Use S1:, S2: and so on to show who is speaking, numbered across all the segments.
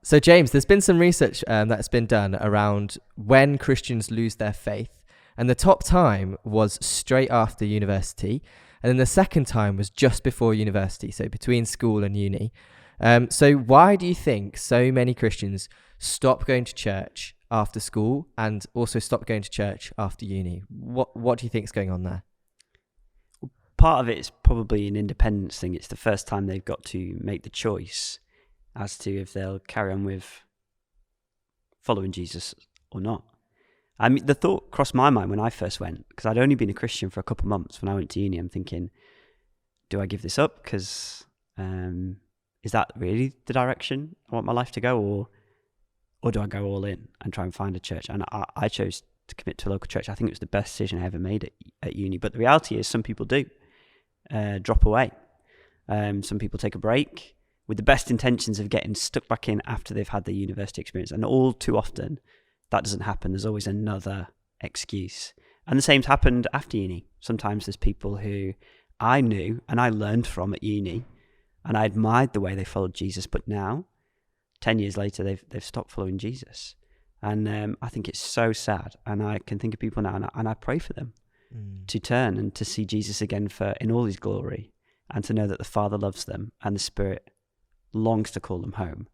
S1: So James, there's been some research that's been done around when Christians lose their faith. And the top time was straight after university. And then the second time was just before university, so between school and uni. So why do you think so many Christians stop going to church after school and also stop going to church after uni? What do you think is going on there?
S2: Part of it is probably an independence thing. It's the first time they've got to make the choice as to if they'll carry on with following Jesus or not. I mean, the thought crossed my mind when I first went, because I'd only been a Christian for a couple of months when I went to uni. I'm thinking, do I give this up? Because is that really the direction I want my life to go, or do I go all in and try and find a church? And I chose to commit to a local church. I think it was the best decision I ever made at uni. But the reality is some people do drop away. Some people take a break with the best intentions of getting stuck back in after they've had the university experience. And all too often, that doesn't happen. There's always another excuse. And the same's happened after uni. Sometimes there's people who I knew and I learned from at uni, and I admired the way they followed Jesus, but now, 10 years later, they've stopped following Jesus. And I think it's so sad. And I can think of people now, and I pray for them to turn and to see Jesus again in all his glory, and to know that the Father loves them and the Spirit longs to call them home.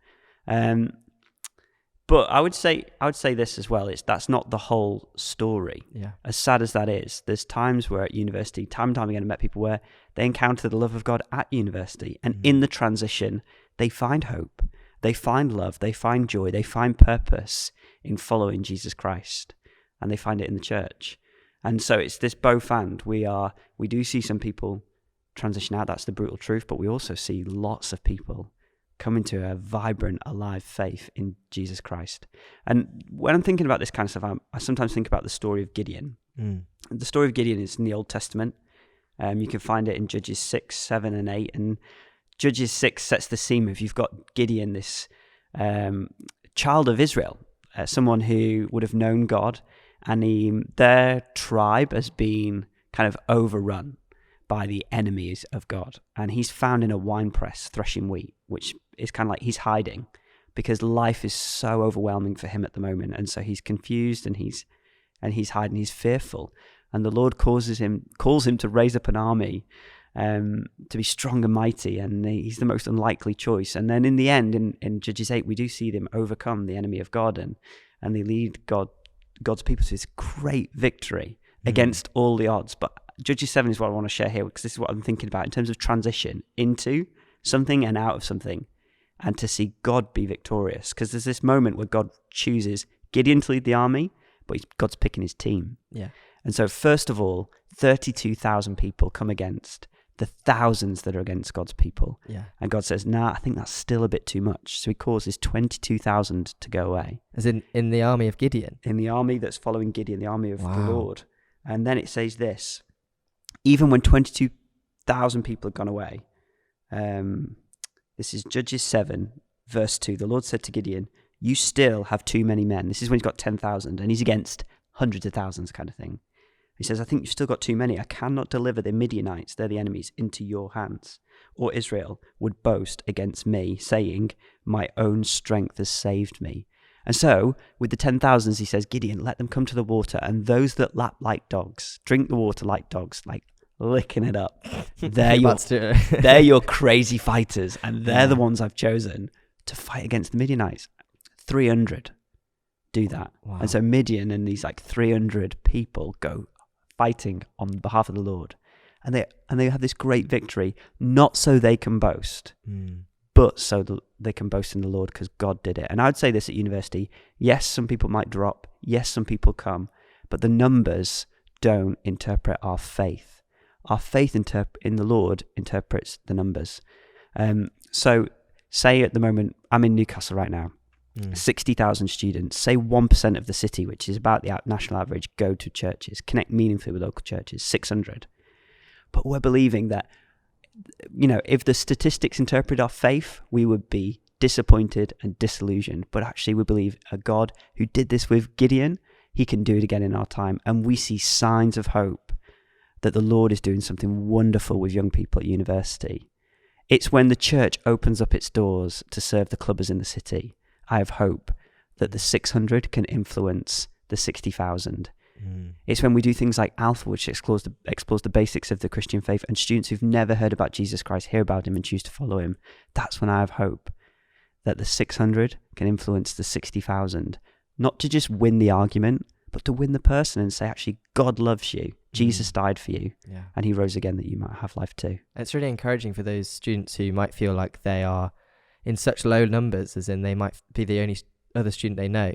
S2: But I would say this as well. That's not the whole story.
S1: Yeah.
S2: As sad as that is, there's times where at university, time and time again, I met people where they encounter the love of God at university, and in the transition, they find hope, they find love, they find joy, they find purpose in following Jesus Christ, and they find it in the church. And so it's this both and. We do see some people transition out. That's the brutal truth. But we also see lots of people come into a vibrant, alive faith in Jesus Christ. And when I'm thinking about this kind of stuff, I sometimes think about the story of Gideon. The story of Gideon is in the Old Testament. You can find it in Judges 6, 7, and 8. And Judges 6 sets the scene of you've got Gideon, this child of Israel, someone who would have known God, and their tribe has been kind of overrun by the enemies of God. And he's found in a winepress threshing wheat, which is kind of like he's hiding because life is so overwhelming for him at the moment. And so he's confused and he's hiding, he's fearful. And the Lord calls him to raise up an army, to be strong and mighty. And he's the most unlikely choice. And then in the end, in Judges 8, we do see them overcome the enemy of God, and they lead God's people to this great victory against all the odds. But Judges 7 is what I want to share here, because this is what I'm thinking about in terms of transition into something and out of something, and to see God be victorious. Because there's this moment where God chooses Gideon to lead the army, but God's picking his team.
S1: Yeah.
S2: And so first of all, 32,000 people come against the thousands that are against God's people.
S1: Yeah.
S2: And God says, I think that's still a bit too much. So he causes 22,000 to go away.
S1: As in the army of Gideon?
S2: In the army that's following Gideon, the army of the Lord. And then it says this, even when 22,000 people had gone away, this is Judges 7, verse 2. The Lord said to Gideon, you still have too many men. This is when he's got 10,000 and he's against hundreds of thousands kind of thing. He says, I think you've still got too many. I cannot deliver the Midianites, they're the enemies, into your hands. Or Israel would boast against me, saying, my own strength has saved me. And so, with the 10,000s, he says, Gideon, let them come to the water, and those that lap like dogs, drink the water like dogs, like licking it up. They're your crazy fighters, and they're the ones I've chosen to fight against the Midianites. 300 do that. Wow. And so Midian and these like 300 people go fighting on behalf of the Lord. And they have this great victory, not so they can boast, but so they can boast in the Lord, because God did it. And I would say this at university, yes, some people might drop, yes, some people come, but the numbers don't interpret our faith. Our faith in the Lord interprets the numbers. So say at the moment, I'm in Newcastle right now, 60,000 students, say 1% of the city, which is about the national average, go to churches, connect meaningfully with local churches, 600. But we're believing that, if the statistics interpret our faith, we would be disappointed and disillusioned. But actually we believe a God who did this with Gideon, he can do it again in our time. And we see signs of hope that the Lord is doing something wonderful with young people at university. It's when the church opens up its doors to serve the clubbers in the city I have hope that the 600 can influence the 60,000. It's when we do things like Alpha, which explores the basics of the Christian faith, and students who've never heard about Jesus Christ hear about him and choose to follow him. That's when I have hope that the 600 can influence the 60,000. Not to just win the argument, but to win the person and say, actually, God loves you. Jesus died for you.
S1: Yeah.
S2: And he rose again that you might have life too.
S1: It's really encouraging for those students who might feel like they are in such low numbers, as in they might be the only other student they know.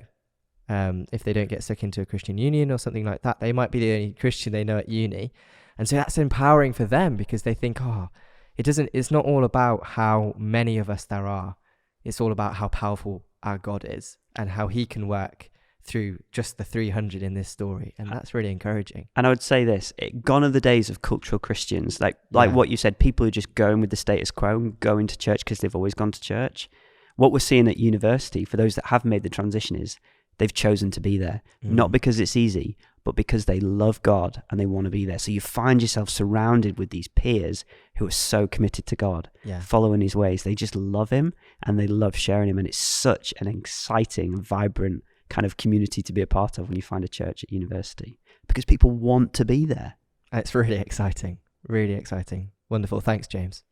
S1: If they don't get stuck into a Christian union or something like that, they might be the only Christian they know at uni. And so that's empowering for them, because they think, it's not all about how many of us there are. It's all about how powerful our God is and how he can work through just the 300 in this story. And that's really encouraging.
S2: And I would say this, gone are the days of cultural Christians, like what you said, people who just going with the status quo and going to church because they've always gone to church. What we're seeing at university, for those that have made the transition, is they've chosen to be there, not because it's easy, but because they love God and they want to be there. So you find yourself surrounded with these peers who are so committed to God, following his ways. They just love him and they love sharing him. And it's such an exciting, vibrant kind of community to be a part of when you find a church at university, because people want to be there.
S1: It's really exciting. Really exciting. Wonderful. Thanks, James.